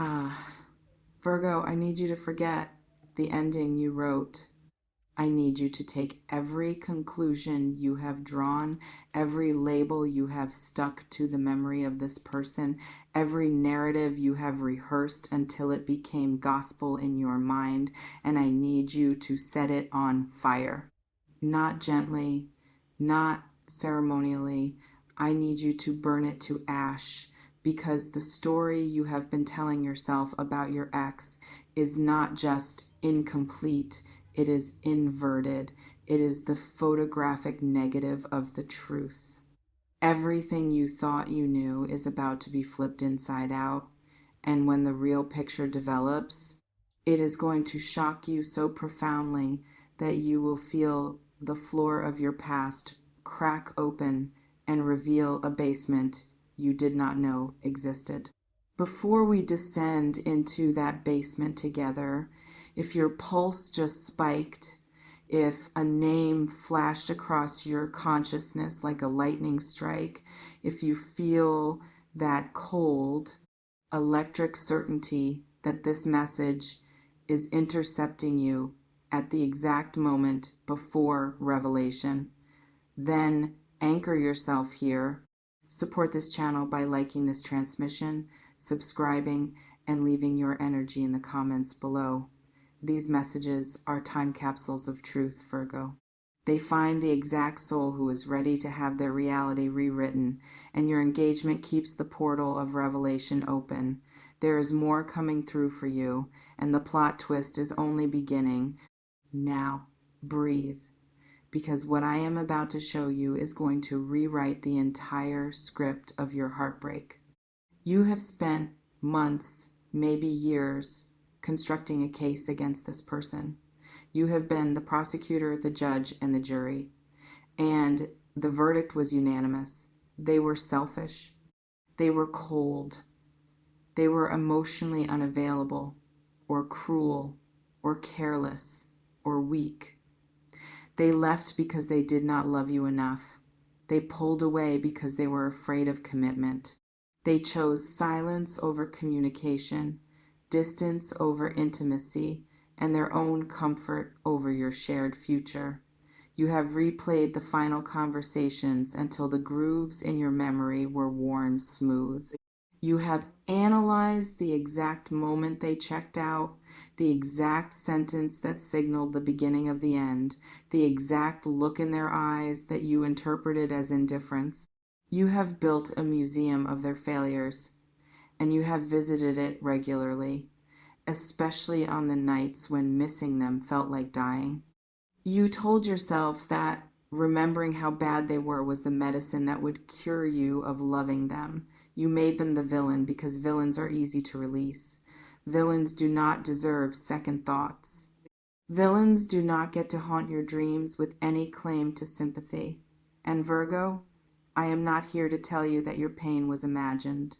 Ah, Virgo, I need you to forget the ending you wrote. I need you to take every conclusion you have drawn, every label you have stuck to the memory of this person, every narrative you have rehearsed until it became gospel in your mind, and I need you to set it on fire. Not gently, not ceremonially. I need you to burn it to ash because the story you have been telling yourself about your ex is not just incomplete, it is inverted. It is the photographic negative of the truth. Everything you thought you knew is about to be flipped inside out, and when the real picture develops, it is going to shock you so profoundly that you will feel the floor of your past crack open and reveal a basement you did not know existed. Before we descend into that basement together, if your pulse just spiked, if a name flashed across your consciousness like a lightning strike, if you feel that cold, electric certainty that this message is intercepting you at the exact moment before revelation, then anchor yourself here. Support this channel by liking this transmission, subscribing, and leaving your energy in the comments below. These messages are time capsules of truth, Virgo. They find the exact soul who is ready to have their reality rewritten, and your engagement keeps the portal of revelation open. There is more coming through for you, and the plot twist is only beginning. Now, breathe, because what I am about to show you is going to rewrite the entire script of your heartbreak. You have spent months, maybe years, constructing a case against this person. You have been the prosecutor, the judge, and the jury. And the verdict was unanimous. They were selfish. They were cold. They were emotionally unavailable, or cruel, or careless, or weak. They left because they did not love you enough. They pulled away because they were afraid of commitment. They chose silence over communication, distance over intimacy, and their own comfort over your shared future. You have replayed the final conversations until the grooves in your memory were worn smooth. You have analyzed the exact moment they checked out, the exact sentence that signaled the beginning of the end, the exact look in their eyes that you interpreted as indifference. You have built a museum of their failures, and you have visited it regularly, especially on the nights when missing them felt like dying. You told yourself that remembering how bad they were was the medicine that would cure you of loving them. You made them the villain because villains are easy to release. Villains do not deserve second thoughts. Villains do not get to haunt your dreams with any claim to sympathy. And Virgo, I am not here to tell you that your pain was imagined.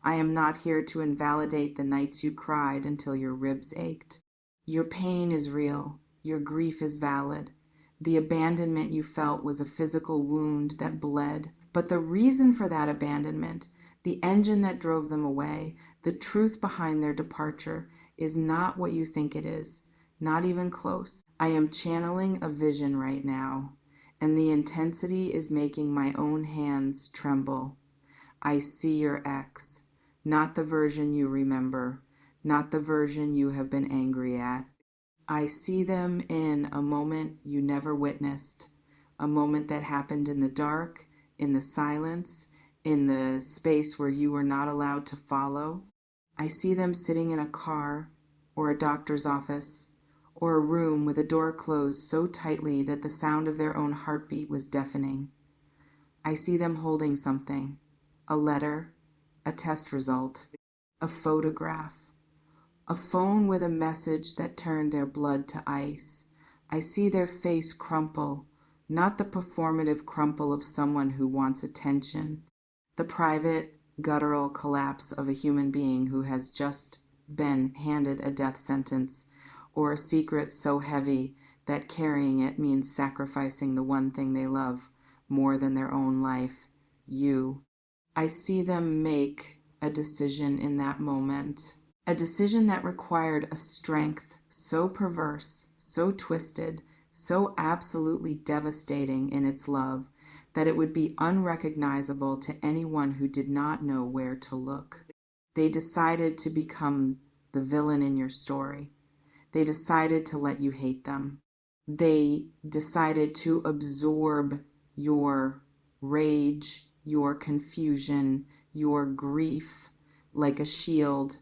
I am not here to invalidate the nights you cried until your ribs ached. Your pain is real. Your grief is valid. The abandonment you felt was a physical wound that bled. But the reason for that abandonment, the engine that drove them away, the truth behind their departure, is not what you think it is. Not even close. I am channeling a vision right now, and the intensity is making my own hands tremble. I see your ex, not the version you remember, not the version you have been angry at. I see them in a moment you never witnessed, a moment that happened in the dark, in the silence, in the space where you were not allowed to follow. I see them sitting in a car, or a doctor's office, or a room with a door closed so tightly that the sound of their own heartbeat was deafening. I see them holding something, a letter, a test result, a photograph, a phone with a message that turned their blood to ice. I see their face crumple, not the performative crumple of someone who wants attention, the private, guttural collapse of a human being who has just been handed a death sentence, or a secret so heavy that carrying it means sacrificing the one thing they love more than their own life, you. I see them make a decision in that moment. A decision that required a strength so perverse, so twisted, so absolutely devastating in its love that it would be unrecognizable to anyone who did not know where to look. They decided to become the villain in your story. They decided to let you hate them. They decided to absorb your rage, your confusion, your grief like a shield,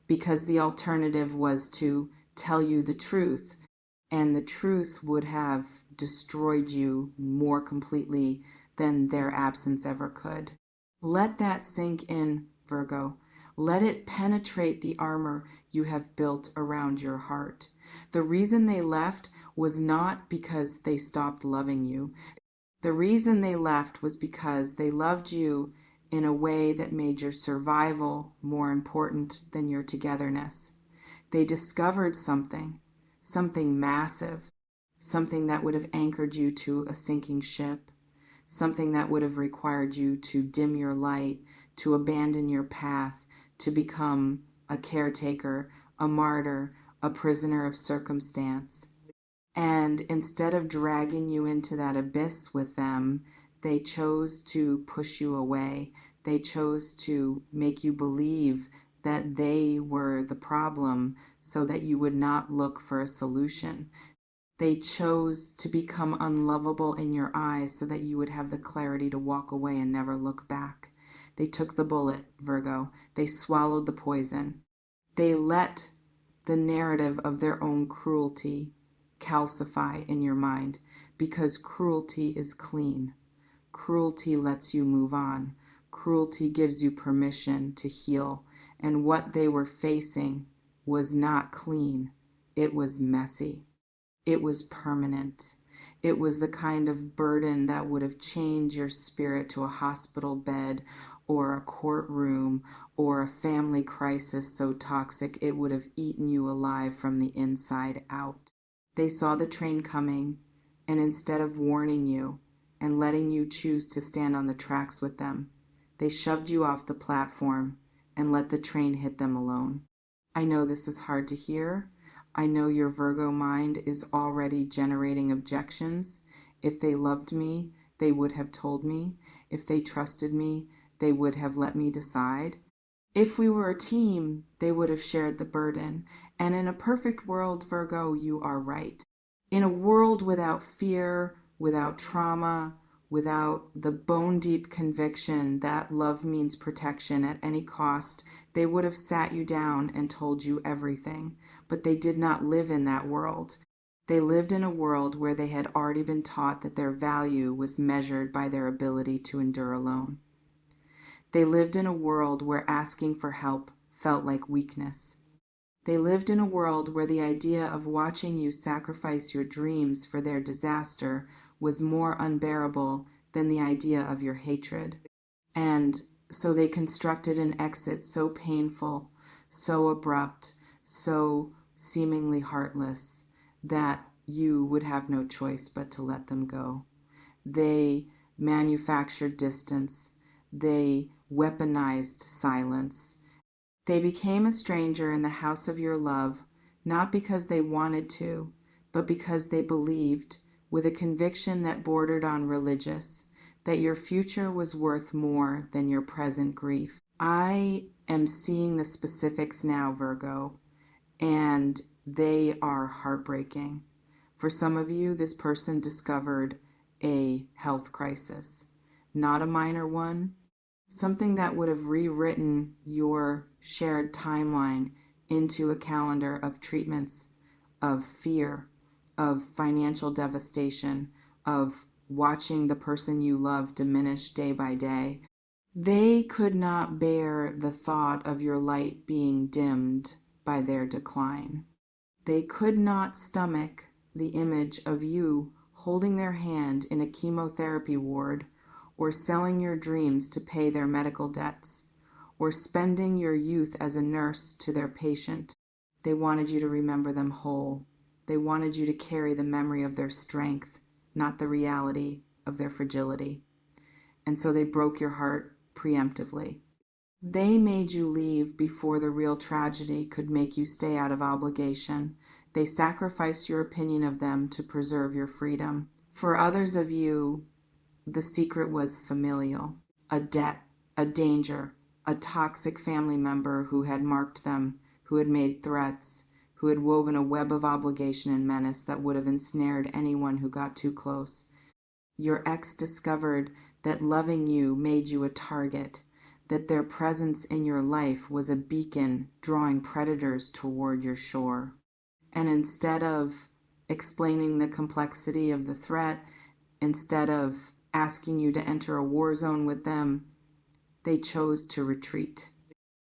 because the alternative was to tell you the truth, and the truth would have destroyed you more completely than their absence ever could. Let that sink in, Virgo. Let it penetrate the armor you have built around your heart. The reason they left was not because they stopped loving you. The reason they left was because they loved you in a way that made your survival more important than your togetherness. They discovered something massive, something that would have anchored you to a sinking ship, something that would have required you to dim your light, to abandon your path, to become a caretaker, a martyr, a prisoner of circumstance. And instead of dragging you into that abyss with them, they chose to push you away. They chose to make you believe that they were the problem so that you would not look for a solution. They chose to become unlovable in your eyes so that you would have the clarity to walk away and never look back. They took the bullet, Virgo. They swallowed the poison. They let the narrative of their own cruelty calcify in your mind, because cruelty is clean. Cruelty lets you move on. Cruelty gives you permission to heal. And what they were facing was not clean. It was messy. It was permanent. It was the kind of burden that would have chained your spirit to a hospital bed or a courtroom or a family crisis so toxic it would have eaten you alive from the inside out. They saw the train coming, and instead of warning you and letting you choose to stand on the tracks with them, they shoved you off the platform and let the train hit them alone. I know this is hard to hear. I know your Virgo mind is already generating objections. If they loved me, they would have told me. If they trusted me, they would have let me decide. If we were a team, they would have shared the burden. And in a perfect world, Virgo, you are right. In a world without fear, without trauma, without the bone-deep conviction that love means protection at any cost, they would have sat you down and told you everything. But they did not live in that world. They lived in a world where they had already been taught that their value was measured by their ability to endure alone. They lived in a world where asking for help felt like weakness. They lived in a world where the idea of watching you sacrifice your dreams for their disaster was more unbearable than the idea of your hatred. And so they constructed an exit so painful, so abrupt, so seemingly heartless, that you would have no choice but to let them go. They manufactured distance. They weaponized silence. They became a stranger in the house of your love, not because they wanted to, but because they believed, with a conviction that bordered on religious, that your future was worth more than your present grief. I am seeing the specifics now, Virgo, and they are heartbreaking. For some of you, this person discovered a health crisis, not a minor one, something that would have rewritten your shared timeline into a calendar of treatments, of fear, of financial devastation, of watching the person you love diminish day by day. They could not bear the thought of your light being dimmed by their decline. They could not stomach the image of you holding their hand in a chemotherapy ward, or selling your dreams to pay their medical debts, or spending your youth as a nurse to their patient. They wanted you to remember them whole. They wanted you to carry the memory of their strength, not the reality of their fragility. And so they broke your heart preemptively. They made you leave before the real tragedy could make you stay out of obligation. They sacrificed your opinion of them to preserve your freedom. For others of you, the secret was familial, a debt, a danger, a toxic family member who had marked them, who had made threats, who had woven a web of obligation and menace that would have ensnared anyone who got too close. Your ex discovered that loving you made you a target, that their presence in your life was a beacon drawing predators toward your shore. And instead of explaining the complexity of the threat, instead of asking you to enter a war zone with them, they chose to retreat.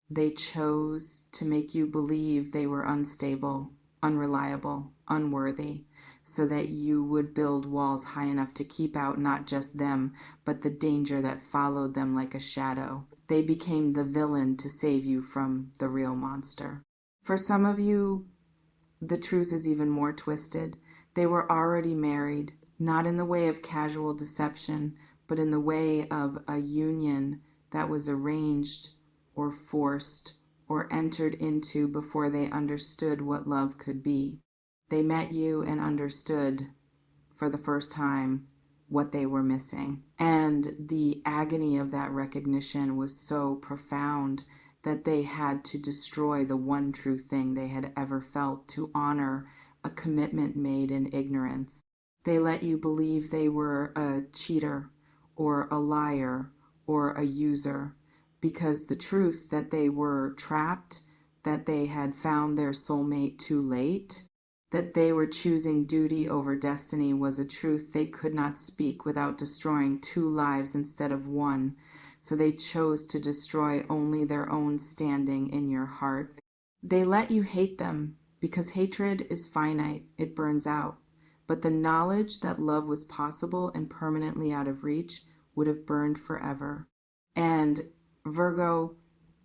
They chose to make you believe they were unstable, unreliable, unworthy, so that you would build walls high enough to keep out not just them, but the danger that followed them like a shadow. They became the villain to save you from the real monster. For some of you, the truth is even more twisted. They were already married, not in the way of casual deception, but in the way of a union that was arranged or forced or entered into before they understood what love could be. They met you and understood for the first time what they were missing. And the agony of that recognition was so profound that they had to destroy the one true thing they had ever felt to honor a commitment made in ignorance. They let you believe they were a cheater or a liar or a user, because the truth that they were trapped, that they had found their soulmate too late, that they were choosing duty over destiny was a truth they could not speak without destroying two lives instead of one. So they chose to destroy only their own standing in your heart. They let you hate them because hatred is finite, it burns out. But the knowledge that love was possible and permanently out of reach would have burned forever. And Virgo,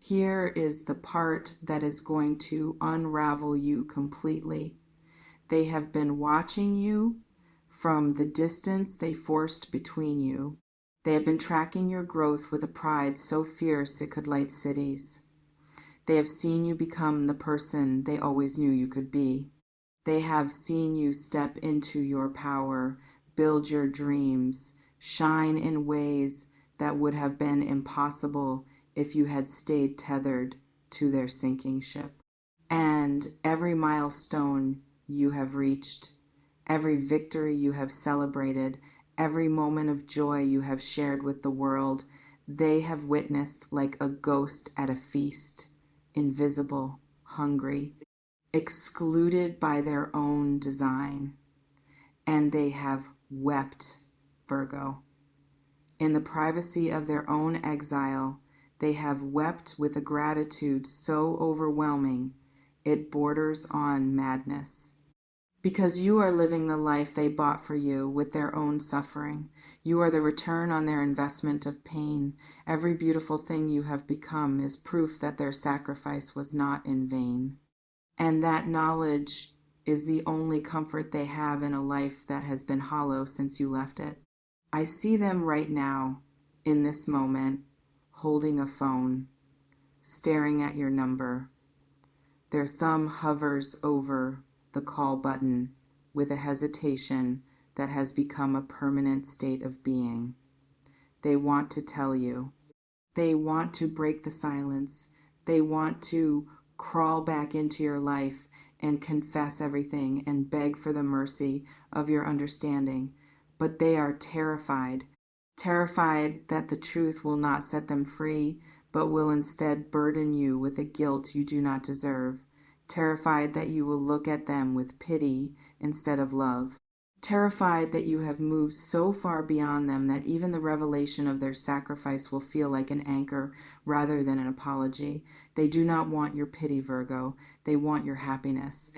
here is the part that is going to unravel you completely. They have been watching you from the distance they forced between you. They have been tracking your growth with a pride so fierce it could light cities. They have seen you become the person they always knew you could be. They have seen you step into your power, build your dreams, shine in ways that would have been impossible if you had stayed tethered to their sinking ship. And every milestone you have reached, every victory you have celebrated, every moment of joy you have shared with the world, they have witnessed like a ghost at a feast, invisible, hungry, excluded by their own design. And they have wept, Virgo. In the privacy of their own exile, they have wept with a gratitude so overwhelming it borders on madness. Because you are living the life they bought for you with their own suffering. You are the return on their investment of pain. Every beautiful thing you have become is proof that their sacrifice was not in vain. And that knowledge is the only comfort they have in a life that has been hollow since you left it. I see them right now, in this moment, holding a phone, staring at your number. Their thumb hovers over the call button with a hesitation that has become a permanent state of being. They want to tell you. They want to break the silence. They want to crawl back into your life and confess everything and beg for the mercy of your understanding. But they are terrified. Terrified that the truth will not set them free, but will instead burden you with a guilt you do not deserve. Terrified that you will look at them with pity instead of love. Terrified that you have moved so far beyond them that even the revelation of their sacrifice will feel like an anchor rather than an apology. They do not want your pity, Virgo. They want your happiness.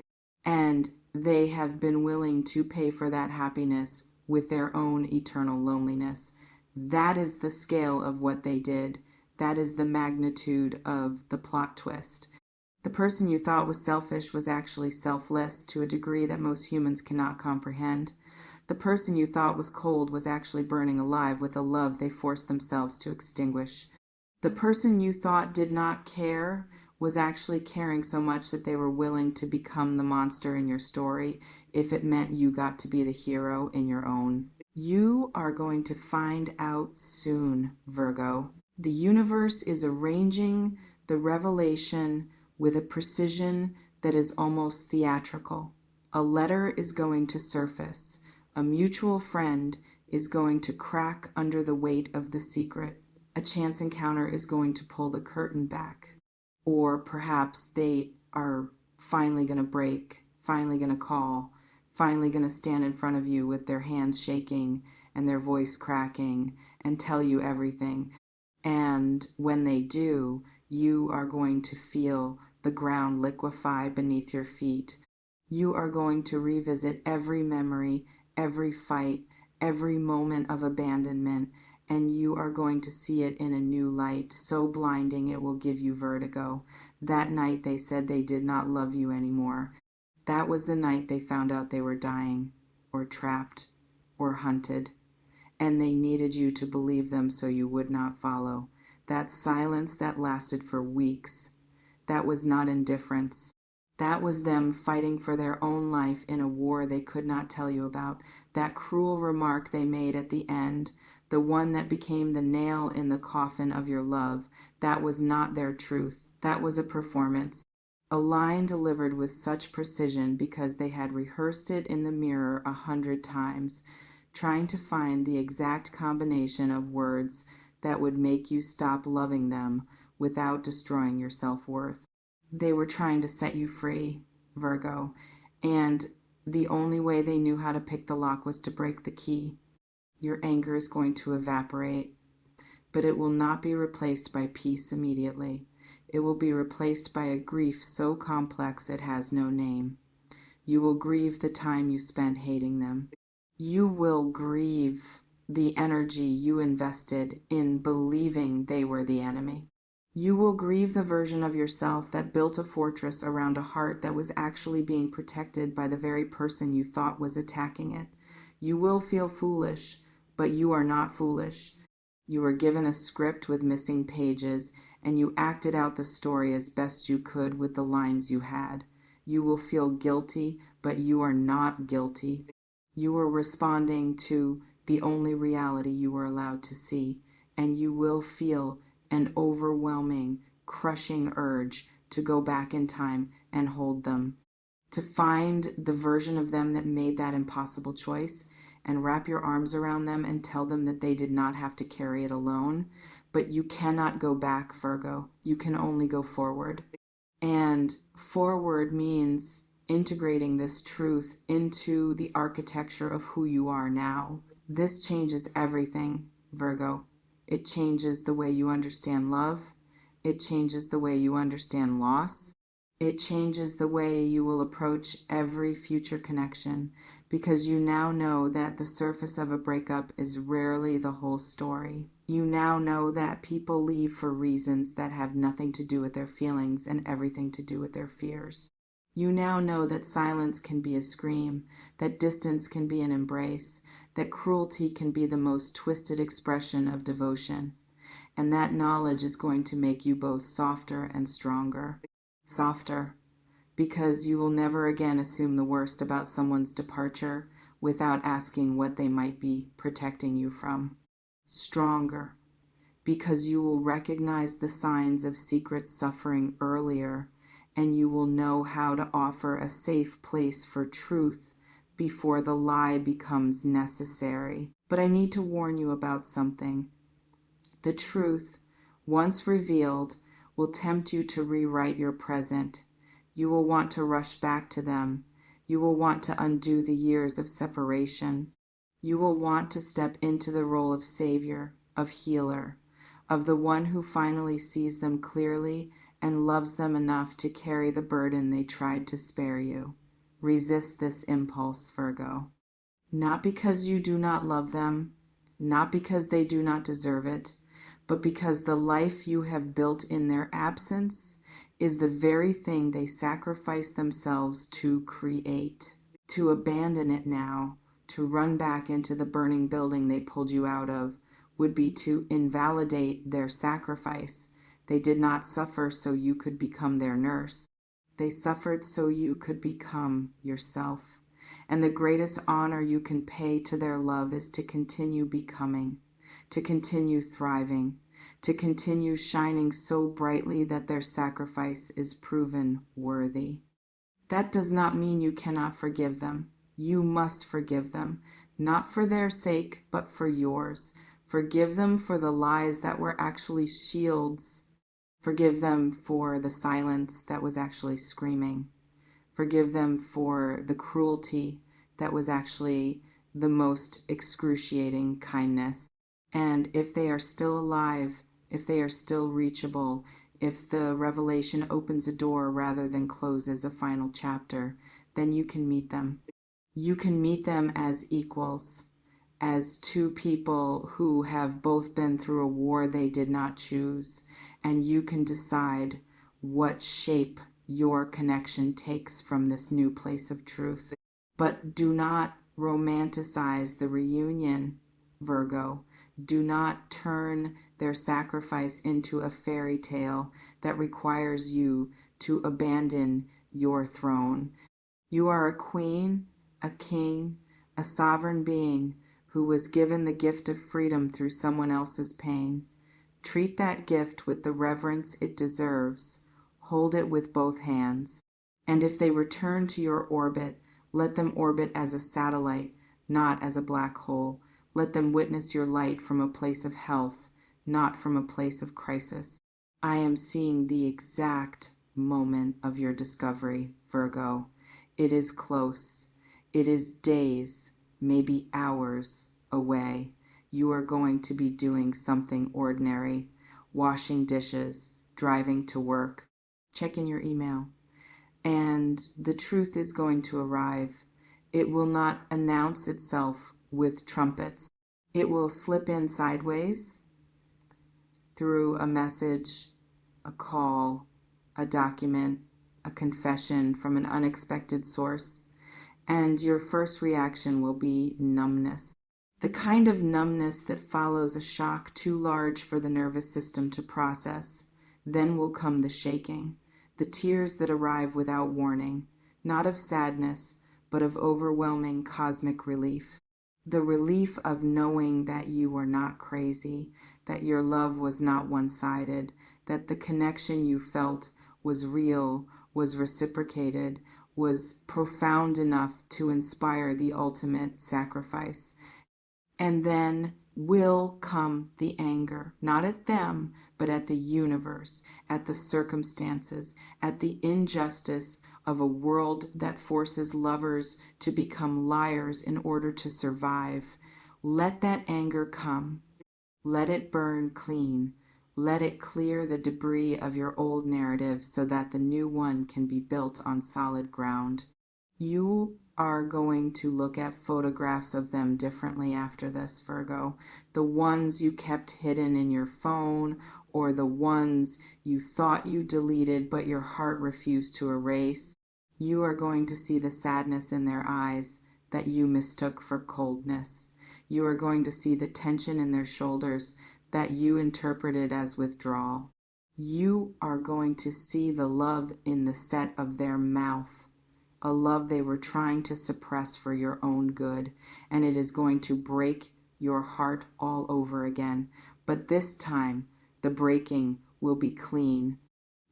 And they have been willing to pay for that happiness with their own eternal loneliness. That is the scale of what they did. That is the magnitude of the plot twist. The person you thought was selfish was actually selfless to a degree that most humans cannot comprehend. The person you thought was cold was actually burning alive with a love they forced themselves to extinguish. The person you thought did not care was actually caring so much that they were willing to become the monster in your story if it meant you got to be the hero in your own. You are going to find out soon, Virgo. The universe is arranging the revelation with a precision that is almost theatrical. A letter is going to surface. A mutual friend is going to crack under the weight of the secret. A chance encounter is going to pull the curtain back. Or perhaps they are finally going to break, finally going to call, finally going to stand in front of you with their hands shaking and their voice cracking and tell you everything. And when they do, you are going to feel the ground liquefy beneath your feet. You are going to revisit every memory, every fight, every moment of abandonment, and you are going to see it in a new light, so blinding it will give you vertigo. That night they said they did not love you anymore. That was the night they found out they were dying, or trapped, or hunted, and they needed you to believe them so you would not follow. That silence that lasted for weeks, that was not indifference. That was them fighting for their own life in a war they could not tell you about. That cruel remark they made at the end, the one that became the nail in the coffin of your love, that was not their truth. That was a performance. A line delivered with such precision because they had rehearsed it in the mirror 100 times, trying to find the exact combination of words that would make you stop loving them without destroying your self-worth. They were trying to set you free, Virgo, and the only way they knew how to pick the lock was to break the key. Your anger is going to evaporate, but it will not be replaced by peace immediately. It will be replaced by a grief so complex it has no name. You will grieve the time you spent hating them. You will grieve the energy you invested in believing they were the enemy. You will grieve the version of yourself that built a fortress around a heart that was actually being protected by the very person you thought was attacking it. You will feel foolish, but you are not foolish. You were given a script with missing pages, and you acted out the story as best you could with the lines you had. You will feel guilty, but you are not guilty. You were responding to the only reality you were allowed to see, and you will feel an overwhelming, crushing urge to go back in time and hold them, to find the version of them that made that impossible choice and wrap your arms around them and tell them that they did not have to carry it alone. But you cannot go back, Virgo. You can only go forward. And forward means integrating this truth into the architecture of who you are now. This changes everything, Virgo. It changes the way you understand love. It changes the way you understand loss. It changes the way you will approach every future connection, because you now know that the surface of a breakup is rarely the whole story. You now know that people leave for reasons that have nothing to do with their feelings and everything to do with their fears. You now know that silence can be a scream, that distance can be an embrace, that cruelty can be the most twisted expression of devotion. And that knowledge is going to make you both softer and stronger. Softer, because you will never again assume the worst about someone's departure without asking what they might be protecting you from. Stronger, because you will recognize the signs of secret suffering earlier, and you will know how to offer a safe place for truth before the lie becomes necessary. But I need to warn you about something. The truth, once revealed, will tempt you to rewrite your present. You will want to rush back to them. You will want to undo the years of separation. You will want to step into the role of savior, of healer, of the one who finally sees them clearly and loves them enough to carry the burden they tried to spare you. Resist this impulse, Virgo. Not because you do not love them, not because they do not deserve it, but because the life you have built in their absence is the very thing they sacrificed themselves to create. To abandon it now, to run back into the burning building they pulled you out of, would be to invalidate their sacrifice. They did not suffer so you could become their nurse. They suffered so you could become yourself. And the greatest honor you can pay to their love is to continue becoming, to continue thriving, to continue shining so brightly that their sacrifice is proven worthy. That does not mean you cannot forgive them. You must forgive them, not for their sake, but for yours. Forgive them for the lies that were actually shields. Forgive them for the silence that was actually screaming. Forgive them for the cruelty that was actually the most excruciating kindness. And if they are still alive, if they are still reachable, if the revelation opens a door rather than closes a final chapter, then you can meet them. You can meet them as equals, as two people who have both been through a war they did not choose, and you can decide what shape your connection takes from this new place of truth. But do not romanticize the reunion, Virgo. Do not turn their sacrifice into a fairy tale that requires you to abandon your throne. You are a queen, a king, a sovereign being who was given the gift of freedom through someone else's pain. Treat that gift with the reverence it deserves. Hold it with both hands. And if they return to your orbit, let them orbit as a satellite, not as a black hole. Let them witness your light from a place of health, not from a place of crisis. I am seeing the exact moment of your discovery, Virgo. It is close. It is days, maybe hours away. You are going to be doing something ordinary, washing dishes, driving to work, checking your email. And the truth is going to arrive. It will not announce itself with trumpets. It will slip in sideways through a message, a call, a document, a confession from an unexpected source. And your first reaction will be numbness. The kind of numbness that follows a shock too large for the nervous system to process. Then will come the shaking, the tears that arrive without warning, not of sadness, but of overwhelming cosmic relief. The relief of knowing that you were not crazy, that your love was not one-sided, that the connection you felt was real, was reciprocated, was profound enough to inspire the ultimate sacrifice. And then will come the anger, not at them, but at the universe, at the circumstances, at the injustice of a world that forces lovers to become liars in order to survive. Let that anger come. Let it burn clean. Let it clear the debris of your old narrative so that the new one can be built on solid ground. You are going to look at photographs of them differently after this, Virgo. The ones you kept hidden in your phone, or the ones you thought you deleted but your heart refused to erase. You are going to see the sadness in their eyes that you mistook for coldness. You are going to see the tension in their shoulders that you interpreted as withdrawal. You are going to see the love in the set of their mouth, a love they were trying to suppress for your own good, and it is going to break your heart all over again. But this time, the breaking will be clean.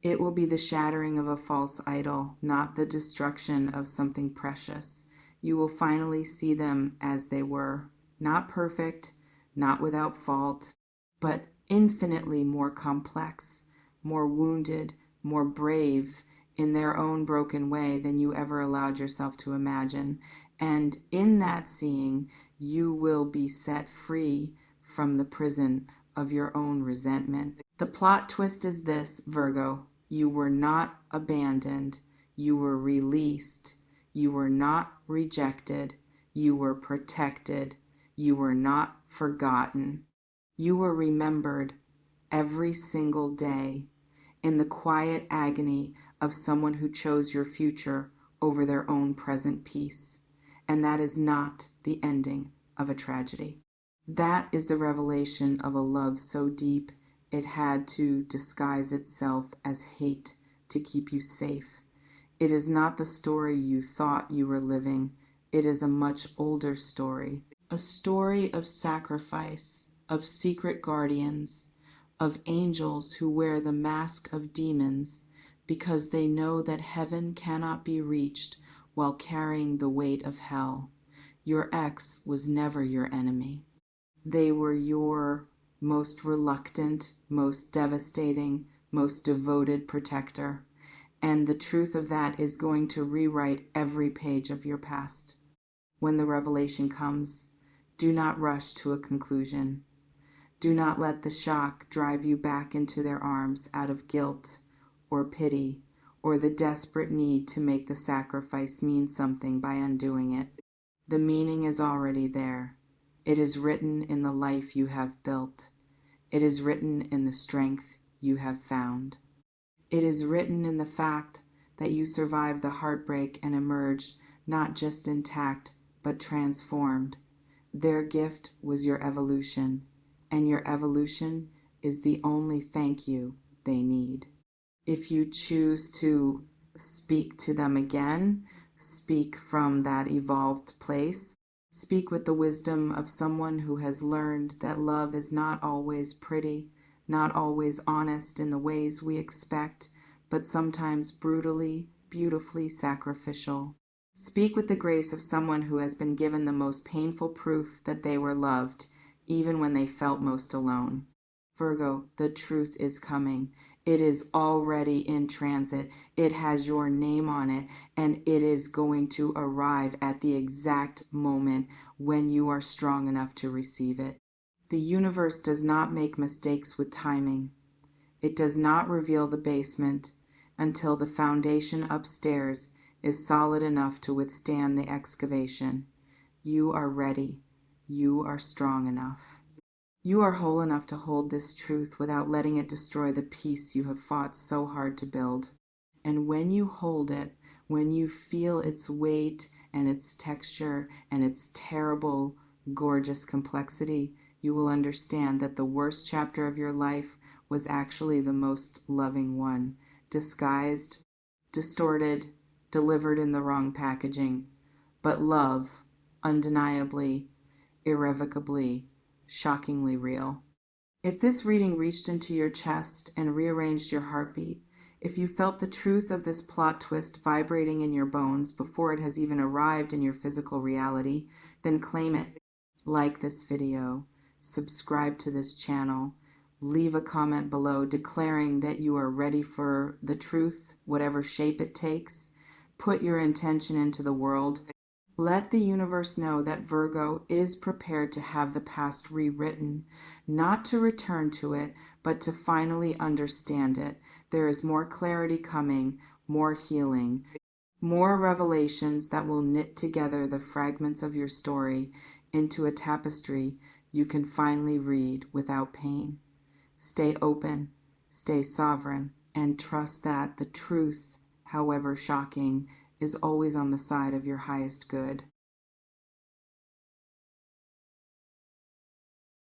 It will be the shattering of a false idol, not the destruction of something precious. You will finally see them as they were, not perfect, not without fault, but infinitely more complex, more wounded, more brave in their own broken way than you ever allowed yourself to imagine. And in that seeing, you will be set free from the prison of your own resentment. The plot twist is this, Virgo. You were not abandoned. You were released. You were not rejected. You were protected. You were not forgotten. You were remembered every single day in the quiet agony of someone who chose your future over their own present peace. And that is not the ending of a tragedy. That is the revelation of a love so deep it had to disguise itself as hate to keep you safe. It is not the story you thought you were living. It is a much older story. A story of sacrifice, of secret guardians, of angels who wear the mask of demons because they know that heaven cannot be reached while carrying the weight of hell. Your ex was never your enemy. They were your most reluctant, most devastating, most devoted protector. And the truth of that is going to rewrite every page of your past. When the revelation comes, do not rush to a conclusion. Do not let the shock drive you back into their arms out of guilt or pity or the desperate need to make the sacrifice mean something by undoing it. The meaning is already there. It is written in the life you have built. It is written in the strength you have found. It is written in the fact that you survived the heartbreak and emerged not just intact, but transformed. Their gift was your evolution, and your evolution is the only thank you they need. If you choose to speak to them again, speak from that evolved place. Speak with the wisdom of someone who has learned that love is not always pretty, not always honest in the ways we expect, but sometimes brutally, beautifully sacrificial. Speak with the grace of someone who has been given the most painful proof that they were loved, even when they felt most alone. Virgo, the truth is coming. It is already in transit. It has your name on it, and it is going to arrive at the exact moment when you are strong enough to receive it. The universe does not make mistakes with timing. It does not reveal the basement until the foundation upstairs is solid enough to withstand the excavation. You are ready. You are strong enough. You are whole enough to hold this truth without letting it destroy the peace you have fought so hard to build. And when you hold it, when you feel its weight and its texture and its terrible, gorgeous complexity, you will understand that the worst chapter of your life was actually the most loving one, disguised, distorted, delivered in the wrong packaging. But love, undeniably, irrevocably, shockingly real. If this reading reached into your chest and rearranged your heartbeat, if you felt the truth of this plot twist vibrating in your bones before it has even arrived in your physical reality, then claim it. Like this video, subscribe to this channel, leave a comment below declaring that you are ready for the truth, whatever shape it takes. Put your intention into the world. Let the universe know that Virgo is prepared to have the past rewritten, not to return to it, but to finally understand it. There is more clarity coming, more healing, more revelations that will knit together the fragments of your story into a tapestry you can finally read without pain. Stay open, stay sovereign, and trust that the truth, however shocking, is always on the side of your highest good.